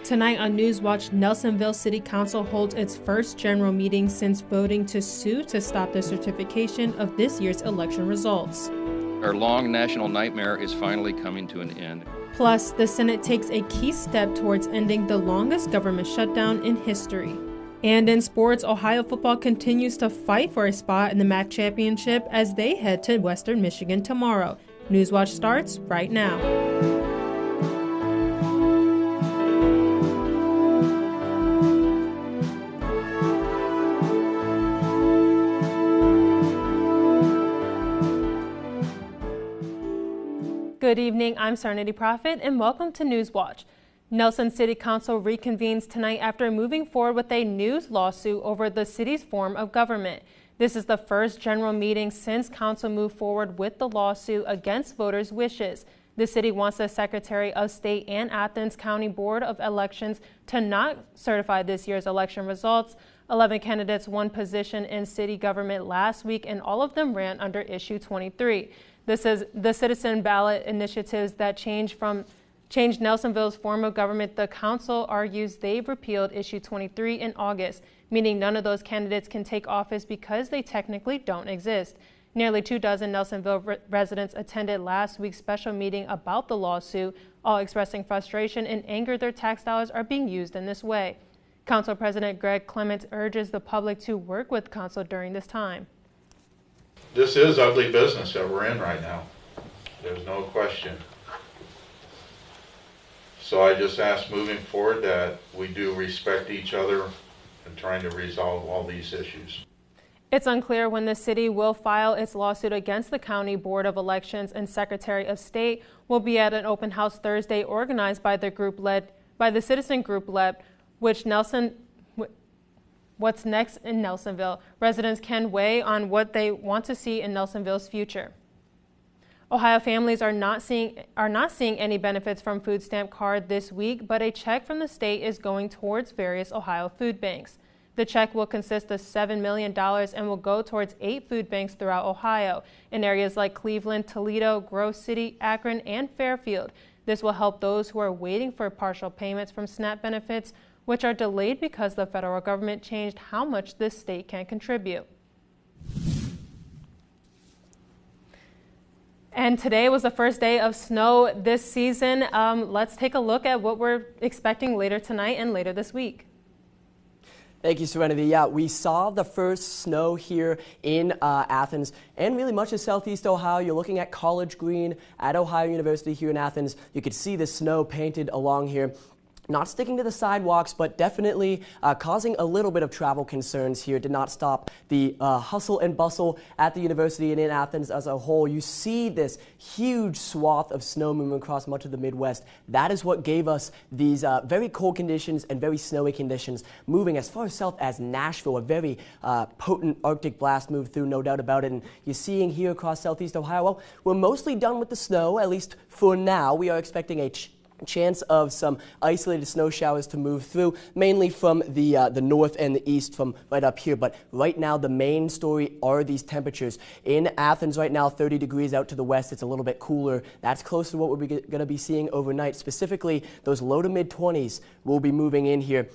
Tonight on Newswatch, Nelsonville City Council holds its first general meeting since voting to sue to stop the certification of this year's election results. Our long national nightmare is finally coming to an end. Plus, the Senate takes a key step towards ending the longest government shutdown in history. And in sports, Ohio football continues to fight for a spot in the MAC championship as they head to Western Michigan tomorrow. Newswatch starts right now. Good evening, I'm Serenity Prophet, and welcome to Newswatch. Nelson City Council reconvenes tonight after moving forward with a new lawsuit over the city's form of government. This is the first general meeting since council moved forward with the lawsuit against voters' wishes. The city wants the Secretary of State and Athens County Board of Elections to not certify this year's election results. 11 candidates won position in city government last week, and all of them ran under Issue 23. This is the citizen ballot initiatives that changed Nelsonville's form of government. The council argues they've repealed Issue 23 in August, meaning none of those candidates can take office because they technically don't exist. Nearly 24 Nelsonville residents attended last week's special meeting about the lawsuit, all expressing frustration and anger their tax dollars are being used in this way. Council President Greg Clements urges the public to work with council during this time. This is ugly business that we're in right now. There's no question. So I just ask moving forward that we do respect each other and trying to resolve all these issues. It's unclear when the city will file its lawsuit against the County Board of Elections, and Secretary of State will be at an open house Thursday organized by the citizen group led, What's next in Nelsonville? Residents can weigh on what they want to see in Nelsonville's future. Ohio families are not seeing any benefits from food stamp card this week, but a check from the state is going towards various Ohio food banks. The check will consist of $7 million and will go towards 8 food banks throughout Ohio in areas like Cleveland, Toledo, Grove City, Akron, and Fairfield. This will help those who are waiting for partial payments from SNAP benefits, which are delayed because the federal government changed how much this state can contribute. And today was the first day of snow this season. Let's take a look at what we're expecting later tonight and later this week. Thank you, Serenity. Yeah, we saw the first snow here in Athens and really much of southeast Ohio. You're looking at College Green at Ohio University here in Athens. You could see the snow painted along here. Not sticking to the sidewalks, but definitely causing a little bit of travel concerns here. Did not stop the hustle and bustle at the university and in Athens as a whole. You see this huge swath of snow moving across much of the Midwest. That is what gave us these very cold conditions and very snowy conditions, moving as far south as Nashville. A very potent Arctic blast moved through, no doubt about it. And you're seeing here across southeast Ohio, well, we're mostly done with the snow, at least for now. We are expecting a chance of some isolated snow showers to move through, mainly from the north and the east from right up here. But right now, the main story are these temperatures. In Athens right now, 30 degrees. Out to the west, it's a little bit cooler. That's close to what we're going to be seeing overnight. Specifically, those low to mid 20s will be moving in here.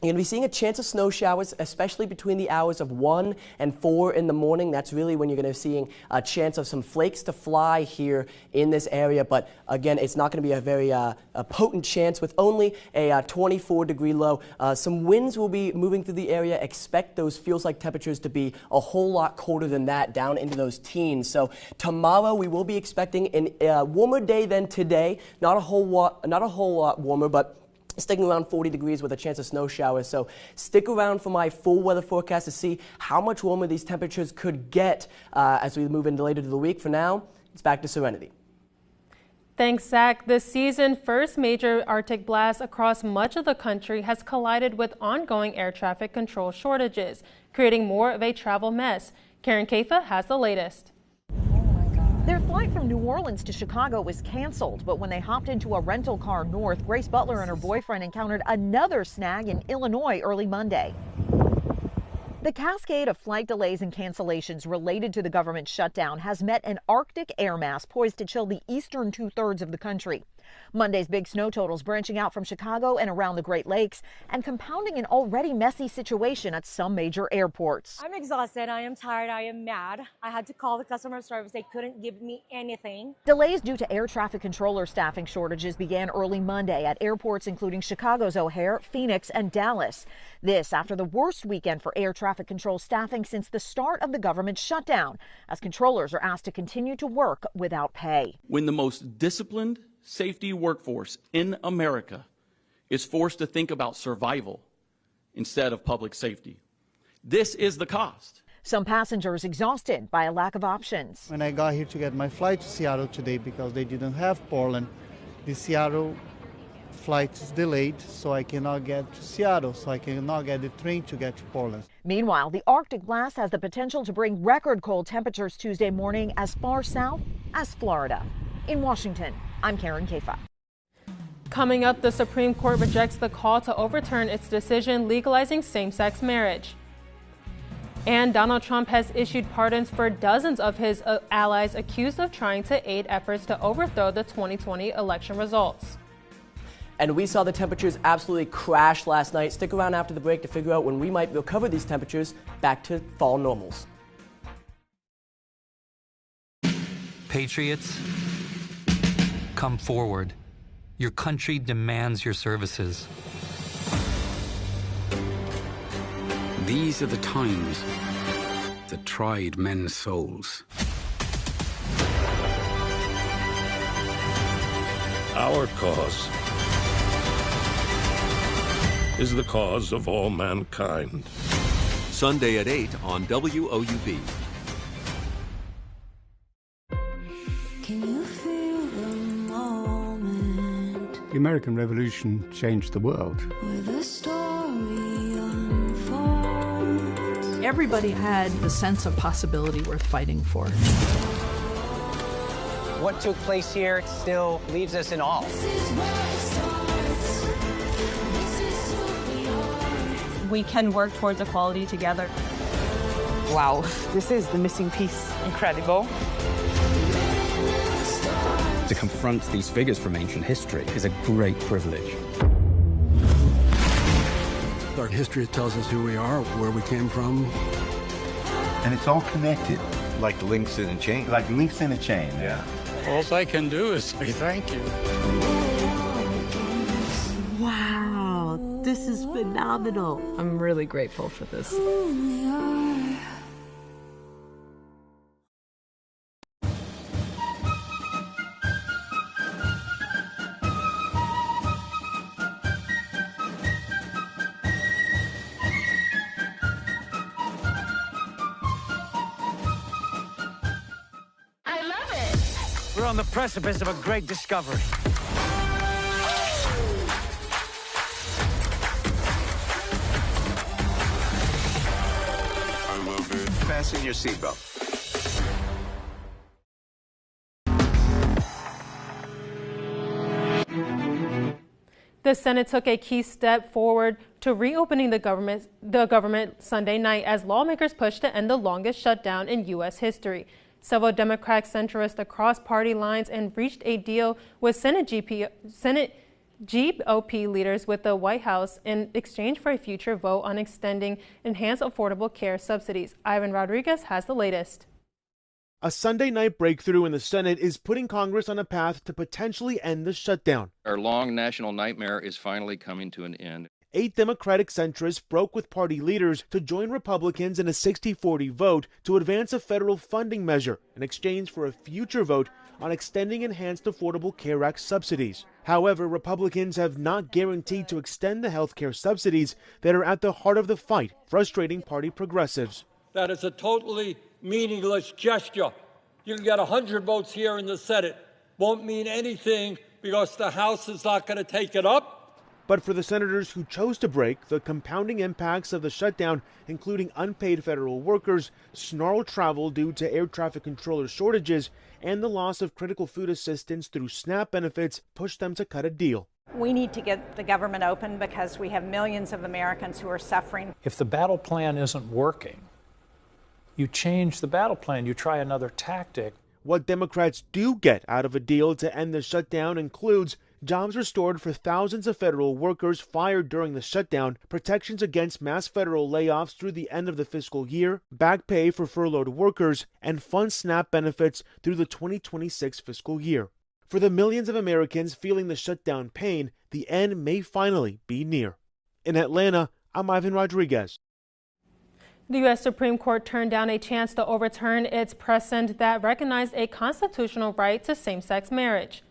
You're going to be seeing a chance of snow showers, especially between the hours of 1 and 4 in the morning. That's really when you're going to be seeing a chance of some flakes to fly here in this area. But again, it's not going to be a very a potent chance with only a 24-degree low. Some winds will be moving through the area. Expect those feels-like temperatures to be a whole lot colder than that, down into those teens. So tomorrow we will be expecting a warmer day than today. Not a whole lot warmer, but sticking around 40 degrees with a chance of snow showers. So stick around for my full weather forecast to see how much warmer these temperatures could get as we move into later to the week. For now, it's back to Serenity. Thanks, Zach. The season's first major Arctic blast across much of the country has collided with ongoing air traffic control shortages, creating more of a travel mess. Karen Kafa has the latest. Their flight from New Orleans to Chicago was canceled, but when they hopped into a rental car north, Grace Butler and her boyfriend encountered another snag in Illinois early Monday. The cascade of flight delays and cancellations related to the government shutdown has met an Arctic air mass poised to chill the eastern two-thirds of the country. Monday's big snow totals branching out from Chicago and around the Great Lakes and compounding an already messy situation at some major airports. I'm exhausted. I am tired. I am mad. I had to call the customer service. They couldn't give me anything. Delays due to air traffic controller staffing shortages began early Monday at airports including Chicago's O'Hare, Phoenix, and Dallas. This after the worst weekend for air traffic control staffing since the start of the government shutdown, as controllers are asked to continue to work without pay. When the most disciplined safety workforce in America is forced to think about survival instead of public safety, this is the cost. Some passengers exhausted by a lack of options. When I got here to get my flight to Seattle today because they didn't have Portland, the Seattle flight is delayed, so I cannot get to Seattle, so I cannot get the train to get to Portland. Meanwhile, the Arctic blast has the potential to bring record cold temperatures Tuesday morning as far south as Florida. In Washington, I'm Karen Kafa. Coming up, the Supreme Court rejects the call to overturn its decision legalizing same-sex marriage. And Donald Trump has issued pardons for dozens of his allies accused of trying to aid efforts to overthrow the 2020 election results. And we saw the temperatures absolutely crash last night. Stick around after the break to figure out when we might recover these temperatures back to fall normals. Patriots, come forward. Your country demands your services. These are the times that tried men's souls. Our cause is the cause of all mankind. Sunday at 8 on WOUB. Can you feel the moment? The American Revolution changed the world. With a story unfolds. Everybody had the sense of possibility worth fighting for. What took place here still leaves us in awe. We can work towards equality together. Wow, this is the missing piece. Incredible. To confront these figures from ancient history is a great privilege. Our history tells us who we are, where we came from. And it's all connected. Like links in a chain. Like links in a chain, yeah. All I can do is say thank you. Wow, this is phenomenal. I'm really grateful for this. We're on the precipice of a great discovery. I love it. Fasten your seatbelt. The Senate took a key step forward to reopening the government Sunday night as lawmakers pushed to end the longest shutdown in U.S. history. Several Democrat centrists across party lines and reached a deal with Senate GOP leaders with the White House in exchange for a future vote on extending enhanced affordable care subsidies. Ivan Rodriguez has the latest. A Sunday night breakthrough in the Senate is putting Congress on a path to potentially end the shutdown. Our long national nightmare is finally coming to an end. 8 Democratic centrists broke with party leaders to join Republicans in a 60-40 vote to advance a federal funding measure in exchange for a future vote on extending enhanced Affordable Care Act subsidies. However, Republicans have not guaranteed to extend the health care subsidies that are at the heart of the fight, frustrating party progressives. That is a totally meaningless gesture. You can get 100 votes here in the Senate. Won't mean anything because the House is not going to take it up. But for the senators who chose to break, the compounding impacts of the shutdown, including unpaid federal workers, snarled travel due to air traffic controller shortages, and the loss of critical food assistance through SNAP benefits, pushed them to cut a deal. We need to get the government open because we have millions of Americans who are suffering. If the battle plan isn't working, you change the battle plan, you try another tactic. What Democrats do get out of a deal to end the shutdown includes jobs restored for thousands of federal workers fired during the shutdown, protections against mass federal layoffs through the end of the fiscal year, back pay for furloughed workers, and fund SNAP benefits through the 2026 fiscal year. For the millions of Americans feeling the shutdown pain, the end may finally be near. In Atlanta, I'm Ivan Rodriguez. The U.S. Supreme Court turned down a chance to overturn its precedent that recognized a constitutional right to same-sex marriage.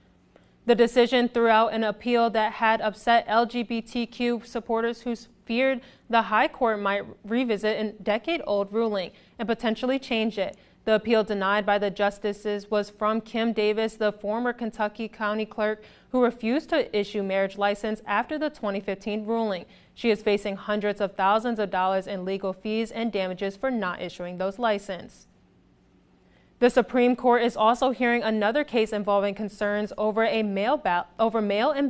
The decision threw out an appeal that had upset LGBTQ supporters who feared the High Court might revisit a decade-old ruling and potentially change it. The appeal denied by the justices was from Kim Davis, the former Kentucky County Clerk who refused to issue marriage license after the 2015 ruling. She is facing hundreds of thousands of dollars in legal fees and damages for not issuing those licenses. The Supreme Court is also hearing another case involving concerns over mail-in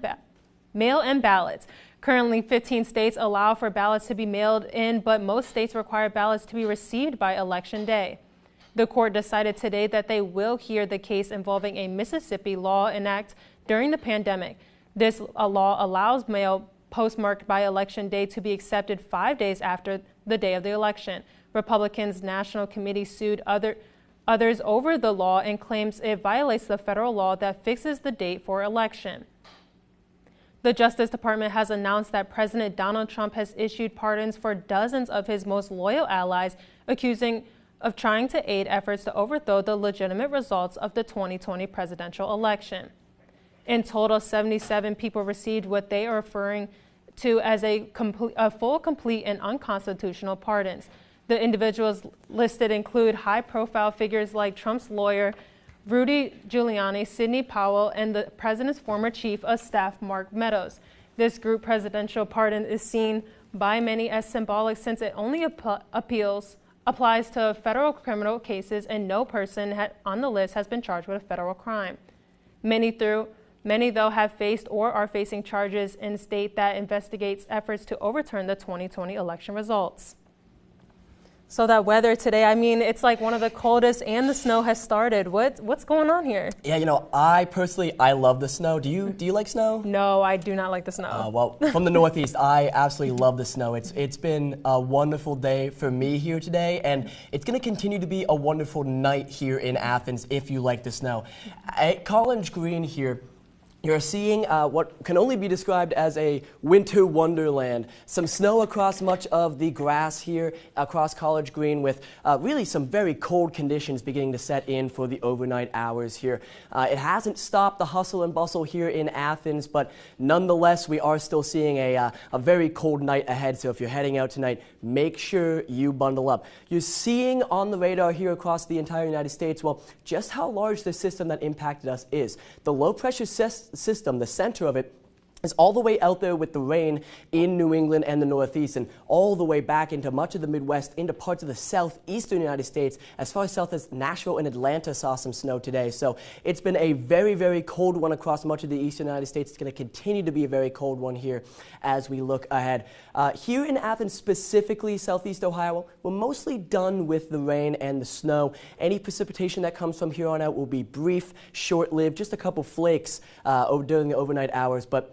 ballots. Currently, 15 states allow for ballots to be mailed in, but most states require ballots to be received by Election Day. The court decided today that they will hear the case involving a Mississippi law enacted during the pandemic. This law allows mail postmarked by Election Day to be accepted 5 days after the day of the election. Republicans' National Committee sued others over the law and claims it violates the federal law that fixes the date for election. The Justice Department has announced that President Donald Trump has issued pardons for dozens of his most loyal allies, accusing of trying to aid efforts to overthrow the legitimate results of the 2020 presidential election. In total, 77 people received what they are referring to as a full, complete, and unconstitutional pardons. The individuals listed include high-profile figures like Trump's lawyer, Rudy Giuliani, Sidney Powell, and the president's former chief of staff, Mark Meadows. This group presidential pardon is seen by many as symbolic since it only applies to federal criminal cases and no person on the list has been charged with a federal crime. Many, though, have faced or are facing charges in state that investigates efforts to overturn the 2020 election results. So that weather today, I mean, it's like one of the coldest and the snow has started. What's going on here? Yeah, I personally love the snow. Do you like snow? No, I do not like the snow. Well, from the Northeast, I absolutely love the snow. It's been a wonderful day for me here today, and it's going to continue to be a wonderful night here in Athens if you like the snow. At College Green here, you're seeing what can only be described as a winter wonderland. Some snow across much of the grass here across College Green with really some very cold conditions beginning to set in for the overnight hours here. It hasn't stopped the hustle and bustle here in Athens, but nonetheless, we are still seeing a very cold night ahead. So if you're heading out tonight, make sure you bundle up. You're seeing on the radar here across the entire United States, well, just how large the system that impacted us is. The low pressure system, the center of it, is all the way out there with the rain in New England and the Northeast, and all the way back into much of the Midwest, into parts of the southeastern United States, as far south as Nashville and Atlanta saw some snow today. So it's been a very, very cold one across much of the eastern United States. It's going to continue to be a very cold one here as we look ahead. Here in Athens, specifically southeast Ohio, we're mostly done with the rain and the snow. Any precipitation that comes from here on out will be brief, short-lived, just a couple flakes during the overnight hours, but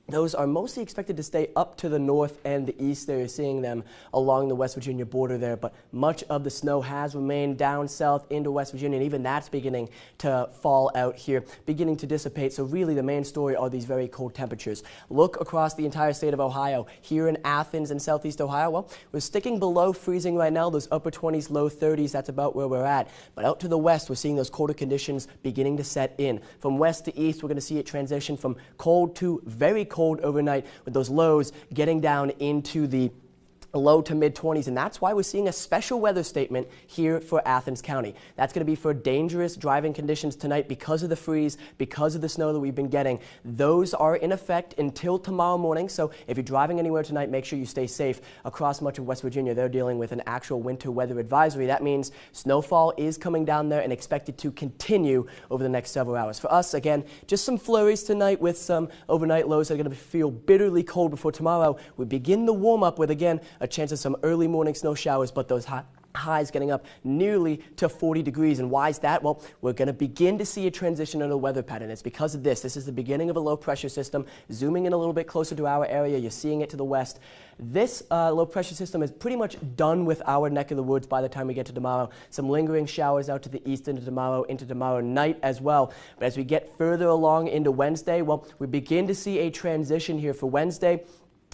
those are mostly expected to stay up to the north and the east there. You're seeing them along the West Virginia border there, but much of the snow has remained down south into West Virginia, and even that's beginning to fall out here, beginning to dissipate. So really the main story are these very cold temperatures. Look across the entire state of Ohio. Here in Athens and southeast Ohio, well, we're sticking below freezing right now, those upper 20s, low 30s, that's about where we're at. But out to the west, we're seeing those colder conditions beginning to set in. From west to east, we're going to see it transition from cold to very cold overnight, with those lows getting down into the low to mid-20s, and that's why we're seeing a special weather statement here for Athens County. That's going to be for dangerous driving conditions tonight because of the freeze, because of the snow that we've been getting. Those are in effect until tomorrow morning, so if you're driving anywhere tonight, make sure you stay safe. Across much of West Virginia, they're dealing with an actual winter weather advisory. That means snowfall is coming down there and expected to continue over the next several hours. For us, again, just some flurries tonight with some overnight lows that are going to feel bitterly cold before tomorrow. We begin the warm-up with, again, a chance of some early morning snow showers, but those Highs getting up nearly to 40 degrees. And why is that? Well, we're going to begin to see a transition in the weather pattern. It's because of this. This is the beginning of a low pressure system. Zooming in a little bit closer to our area, you're seeing it to the west. This low pressure system is pretty much done with our neck of the woods by the time we get to tomorrow. Some lingering showers out to the east into tomorrow night as well. But as we get further along into Wednesday, well, we begin to see a transition here for Wednesday.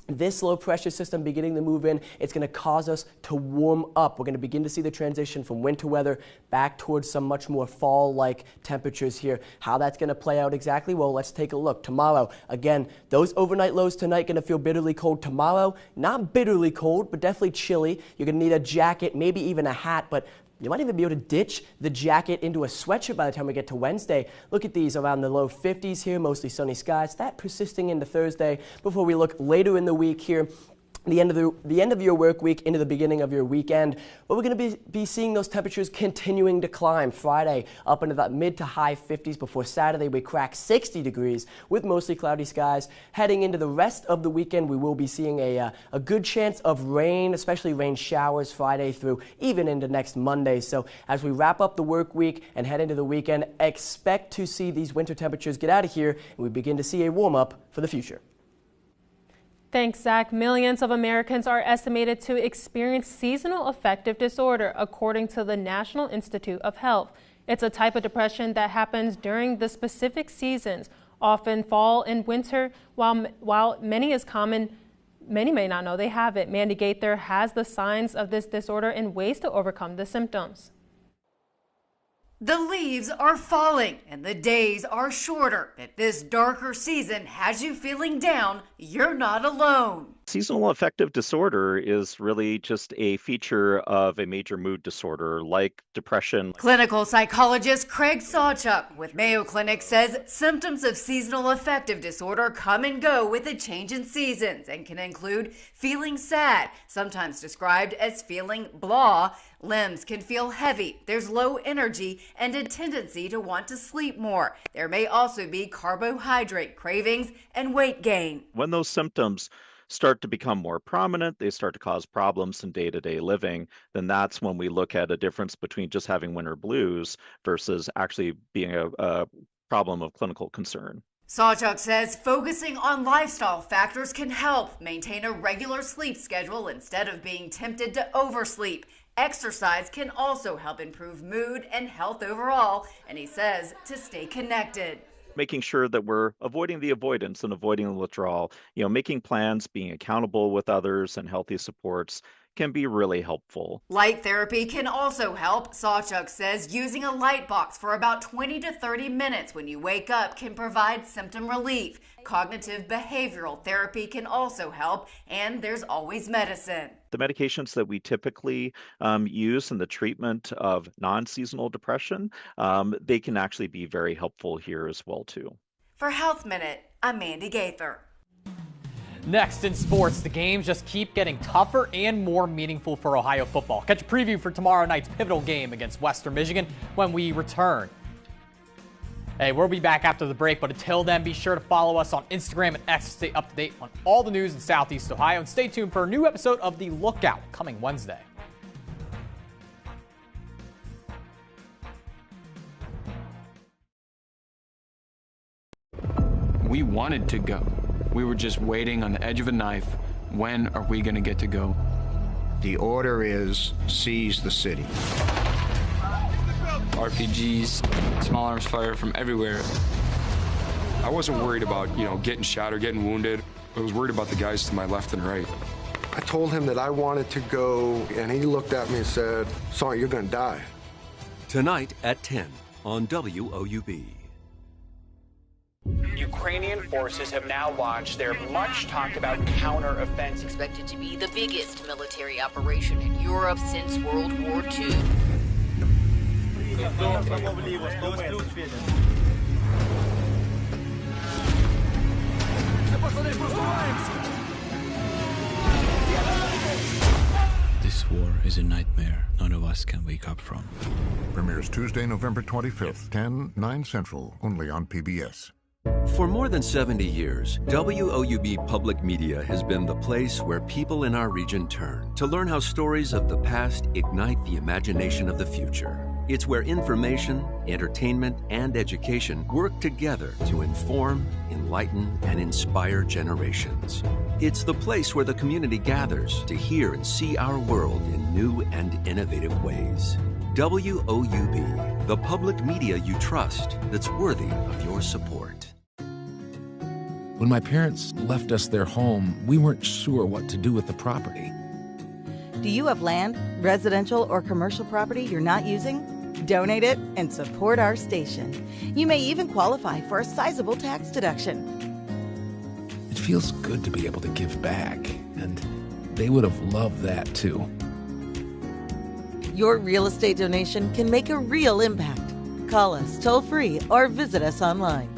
This low pressure system beginning to move in, it's going to cause us to warm up. We're going to begin to see the transition from winter weather back towards some much more fall-like temperatures here. How that's going to play out exactly? Well, let's take a look. Tomorrow, again, those overnight lows tonight going to feel bitterly cold. Tomorrow, not bitterly cold, but definitely chilly. You're going to need a jacket, maybe even a hat, but you might even be able to ditch the jacket into a sweatshirt by the time we get to Wednesday. Look at these around the low 50s here, mostly sunny skies. That persisting into Thursday before we look later in the week here. The end of your work week into the beginning of your weekend, but we're going to be seeing those temperatures continuing to climb. Friday up into that mid to high 50s before Saturday we crack 60 degrees with mostly cloudy skies. Heading into the rest of the weekend, we will be seeing a good chance of rain, especially rain showers Friday through even into next Monday. So as we wrap up the work week and head into the weekend, expect to see these winter temperatures get out of here and we begin to see a warm up for the future. Thanks, Zach. Millions of Americans are estimated to experience seasonal affective disorder, according to the National Institute of Health. It's a type of depression that happens during the specific seasons, often fall and winter. While many is common, many may not know they have it. Mandy Gaither has the signs of this disorder and ways to overcome the symptoms. The leaves are falling and the days are shorter. If this darker season has you feeling down, you're not alone. Seasonal affective disorder is really just a feature of a major mood disorder like depression. Clinical psychologist Craig Sawchuk with Mayo Clinic says symptoms of seasonal affective disorder come and go with a change in seasons and can include feeling sad, sometimes described as feeling blah. Limbs can feel heavy, there's low energy, and a tendency to want to sleep more. There may also be carbohydrate cravings and weight gain. When those symptoms start to become more prominent, they start to cause problems in day-to-day living, then that's when we look at a difference between just having winter blues versus actually being a problem of clinical concern. Sawchuk says focusing on lifestyle factors can help maintain a regular sleep schedule instead of being tempted to oversleep. Exercise can also help improve mood and health overall, and he says to stay connected. Making sure that we're avoiding the avoidance and avoiding the withdrawal, making plans, being accountable with others and healthy supports can be really helpful. Light therapy can also help. Sawchuk says using a light box for about 20 to 30 minutes when you wake up can provide symptom relief. Cognitive behavioral therapy can also help, and there's always medicine. The medications that we typically use in the treatment of non-seasonal depression, they can actually be very helpful here as well too. For Health Minute, I'm Mandy Gaither. Next in sports, the games just keep getting tougher and more meaningful for Ohio football. Catch a preview for tomorrow night's pivotal game against Western Michigan when we return. Hey, we'll be back after the break, but until then, be sure to follow us on Instagram and X to stay up to date on all the news in Southeast Ohio. And stay tuned for a new episode of The Lookout coming Wednesday. We wanted to go. We were just waiting on the edge of a knife. When are we going to get to go? The order is seize the city. RPGs, small arms fire from everywhere. I wasn't worried about, getting shot or getting wounded. I was worried about the guys to my left and right. I told him that I wanted to go, and he looked at me and said, "Son, you're going to die." Tonight at 10 on WOUB. Ukrainian forces have now launched their much-talked-about counter-offensive. Expected to be the biggest military operation in Europe since World War II. This war is a nightmare none of us can wake up from. Premieres Tuesday, November 25th, 10, 9 Central, only on PBS. For more than 70 years, WOUB Public Media has been the place where people in our region turn to learn how stories of the past ignite the imagination of the future. It's where information, entertainment, and education work together to inform, enlighten, and inspire generations. It's the place where the community gathers to hear and see our world in new and innovative ways. WOUB, the public media you trust that's worthy of your support. When my parents left us their home, we weren't sure what to do with the property. Do you have land, residential, or commercial property you're not using? Donate it and support our station. You may even qualify for a sizable tax deduction. It feels good to be able to give back, and they would have loved that too. Your real estate donation can make a real impact. Call us toll-free or visit us online.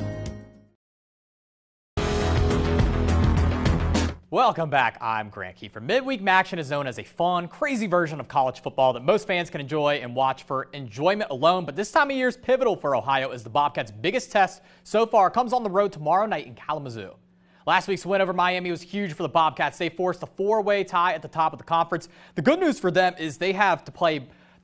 Welcome back. I'm Grant Kiefer. Midweek action is known as a fun, crazy version of college football that most fans can enjoy and watch for enjoyment alone. But this time of year is pivotal for Ohio as the Bobcats' biggest test so far comes on the road tomorrow night in Kalamazoo. Last week's win over Miami was huge for the Bobcats. They forced a four-way tie at the top of the conference. The good news for them is they have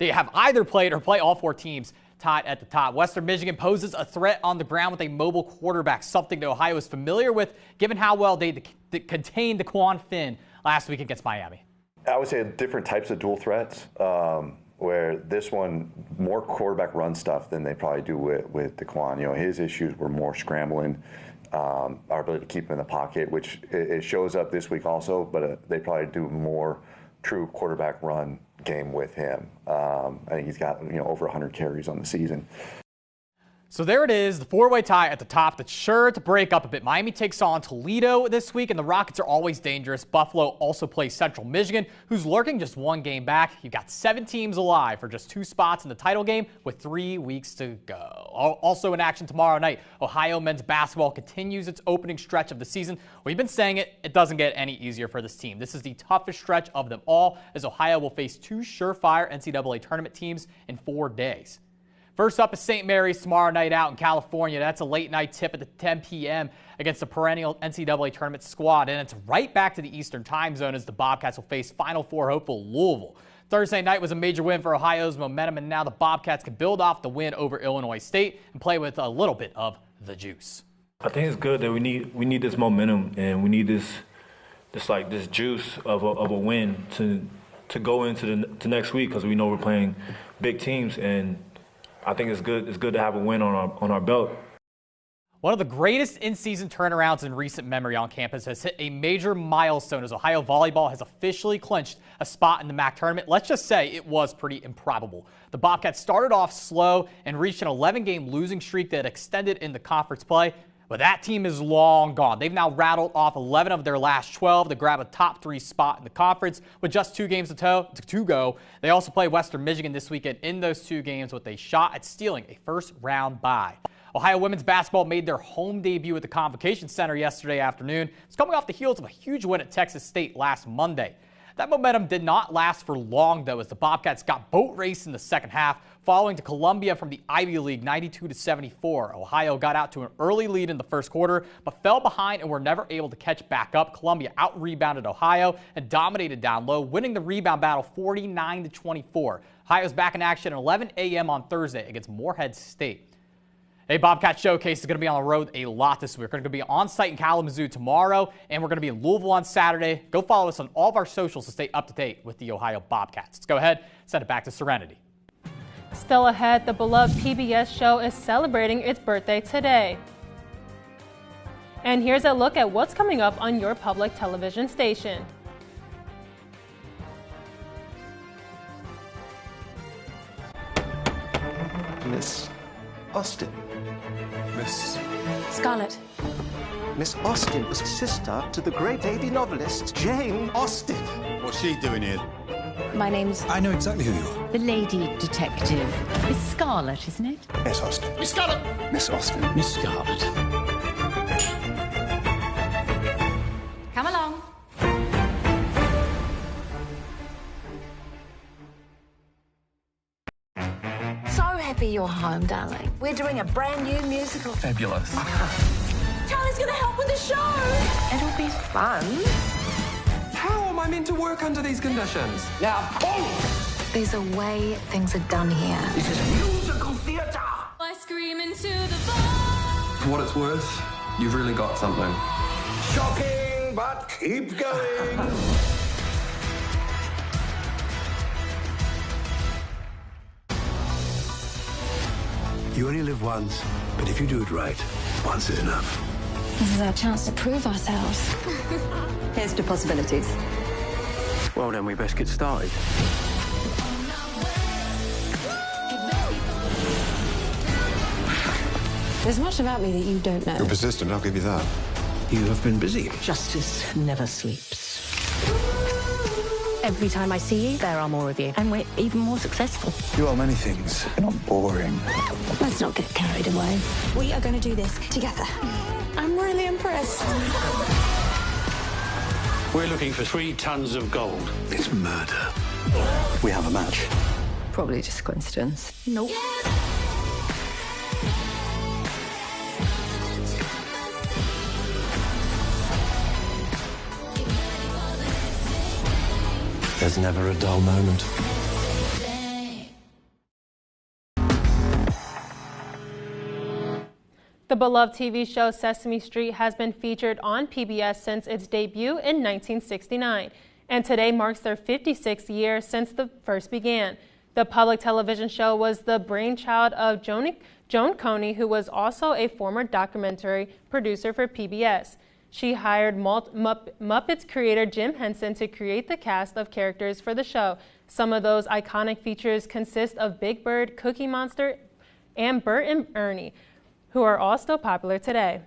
either played or play all four teams tied at the top. Western Michigan poses a threat on the ground with a mobile quarterback, something that Ohio is familiar with, given how well they contained DeQuan Finn last week against Miami. I would say different types of dual threats, where this one, more quarterback run stuff than they probably do with DeQuan. You know, his issues were more scrambling, our ability to keep him in the pocket, which it shows up this week also, but they probably do more true quarterback run game with him. I think he's got over 100 carries on the season. So there it is, the four-way tie at the top that's sure to break up a bit. Miami takes on Toledo this week, and the Rockets are always dangerous. Buffalo also plays Central Michigan, who's lurking just one game back. You've got 7 teams alive for just 2 spots in the title game with 3 weeks to go. Also in action tomorrow night, Ohio men's basketball continues its opening stretch of the season. We've been saying it doesn't get any easier for this team. This is the toughest stretch of them all, as Ohio will face 2 surefire NCAA tournament teams in 4 days. First up is St. Mary's tomorrow night out in California. That's a late night tip at the 10 p.m. against the perennial NCAA tournament squad. And it's right back to the Eastern time zone as the Bobcats will face Final Four hopeful Louisville. Thursday night was a major win for Ohio's momentum, and now the Bobcats can build off the win over Illinois State and play with a little bit of the juice. I think it's good that we need this momentum, and we need this juice of a win to go into the next week, because we know we're playing big teams, and I think it's good to have a win on our belt. One of the greatest in-season turnarounds in recent memory on campus has hit a major milestone as Ohio volleyball has officially clinched a spot in the MAC tournament. Let's just say it was pretty improbable. The Bobcats started off slow and reached an 11-game losing streak that extended into conference play. But that team is long gone. They've now rattled off 11 of their last 12 to grab a top 3 spot in the conference with just 2 games to go. They also play Western Michigan this weekend in those 2 games with a shot at stealing a first-round bye. Ohio women's basketball made their home debut at the Convocation Center yesterday afternoon. It's coming off the heels of a huge win at Texas State last Monday. That momentum did not last for long, though, as the Bobcats got boat raced in the second half, falling to Columbia from the Ivy League 92-74. Ohio got out to an early lead in the first quarter, but fell behind and were never able to catch back up. Columbia out-rebounded Ohio and dominated down low, winning the rebound battle 49-24. Ohio's back in action at 11 a.m. on Thursday against Morehead State. A Bobcat Showcase is going to be on the road a lot this week. We're going to be on site in Kalamazoo tomorrow, and we're going to be in Louisville on Saturday. Go follow us on all of our socials to stay up to date with the Ohio Bobcats. Let's go ahead, send it back to Serenity. Still ahead, the beloved PBS show is celebrating its birthday today. And here's a look at what's coming up on your public television station. Miss Austen. Miss Scarlett. Miss Austen was sister to the great lady novelist Jane Austen. What's she doing here? My name's... I know exactly who you are. The lady detective. Miss Scarlett, isn't it? Miss Austen. Miss Scarlett! Miss Austen. Miss Scarlett. Come along. So happy you're home, darling. We're doing a brand new musical. Fabulous. guys going to help with the show? It'll be fun. How am I meant to work under these conditions? Now, There's a way things are done here. this is musical theatre. I scream into the bar. For what it's worth, you've really got something. Shocking, but keep going. You only live once, but if you do it right, once is enough. This is our chance to prove ourselves. Here's to possibilities. Well, then we best get started. There's much about me that you don't know. You're persistent, I'll give you that. You have been busy. Justice never sleeps. Every time I see you, there are more of you, and we're even more successful. You are many things. You're not boring. Let's not get carried away. We are going to do this together. I'm really impressed. We're looking for 3 tons of gold. It's murder. We have a match. Probably just coincidence. Nope. There's never a dull moment. The beloved TV show Sesame Street has been featured on PBS since its debut in 1969, and today marks their 56th year since the first began. The public television show was the brainchild of Joan Coney, who was also a former documentary producer for PBS. She hired Muppets creator Jim Henson to create the cast of characters for the show. Some of those iconic features consist of Big Bird, Cookie Monster, and Bert and Ernie, who are all still popular today.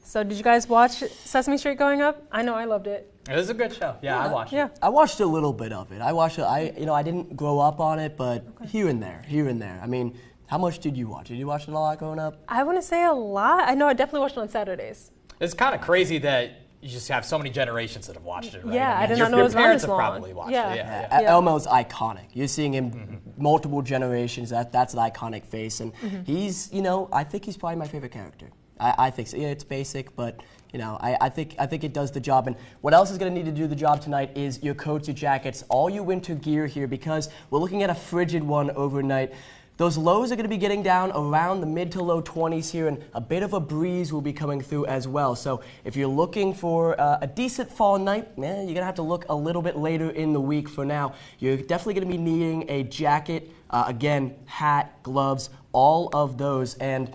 So did you guys watch Sesame Street growing up? I know I loved it. It was a good show. Yeah, I watched it. I watched a little bit of it. I didn't grow up on it, but here and there. I mean, how much did you watch? Did you watch it a lot growing up? I wouldn't say a lot. I know I definitely watched it on Saturdays. It's kind of crazy that you just have so many generations that have watched it, right? Yeah, I did not know your it was on parents this have long. probably watched Yeah. it. Yeah. Elmo's iconic. You're seeing him multiple generations. That's an iconic face, and he's, I think he's probably my favorite character. I think so. Yeah, it's basic, but I think it does the job. And what else is going to need to do the job tonight is your coats, your jackets, all your winter gear here, because we're looking at a frigid one overnight. Those lows are going to be getting down around the mid to low 20s here, and a bit of a breeze will be coming through as well. So if you're looking for a decent fall night, you're going to have to look a little bit later in the week. For now, you're definitely going to be needing a jacket, again, hat, gloves, all of those, and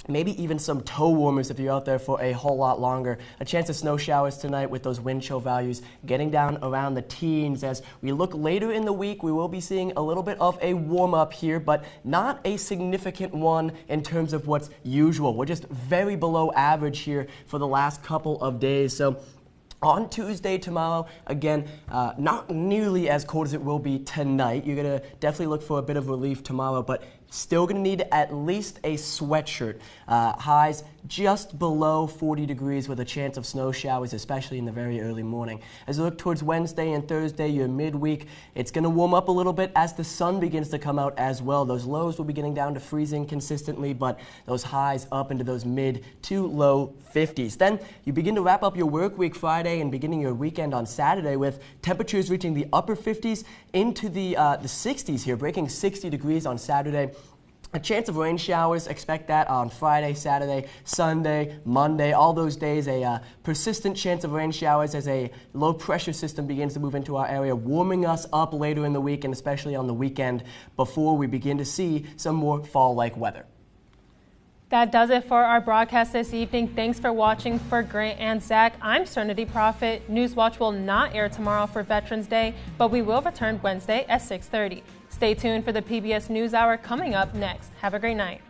maybe even some toe warmers if you're out there for a whole lot longer. A chance of snow showers tonight with those wind chill values getting down around the teens. As we look later in the week, we will be seeing a little bit of a warm up here, but not a significant one in terms of what's usual. We're just very below average here for the last couple of days. So on Tuesday, tomorrow, again, not nearly as cold as it will be tonight. You're going to definitely look for a bit of relief tomorrow, but still going to need at least a sweatshirt. Highs just below 40 degrees with a chance of snow showers, especially in the very early morning. As we look towards Wednesday and Thursday, your midweek, it's going to warm up a little bit as the sun begins to come out as well. Those lows will be getting down to freezing consistently, but those highs up into those mid to low 50s. Then you begin to wrap up your work week Friday and beginning your weekend on Saturday with temperatures reaching the upper 50s into the 60s here, breaking 60 degrees on Saturday. A chance of rain showers, expect that on Friday, Saturday, Sunday, Monday, all those days. A persistent chance of rain showers as a low pressure system begins to move into our area, warming us up later in the week and especially on the weekend before we begin to see some more fall-like weather. That does it for our broadcast this evening. Thanks for watching. For Grant and Zach, I'm Serenity Prophet. Newswatch will not air tomorrow for Veterans Day, but we will return Wednesday at 6:30. Stay tuned for the PBS NewsHour coming up next. Have a great night.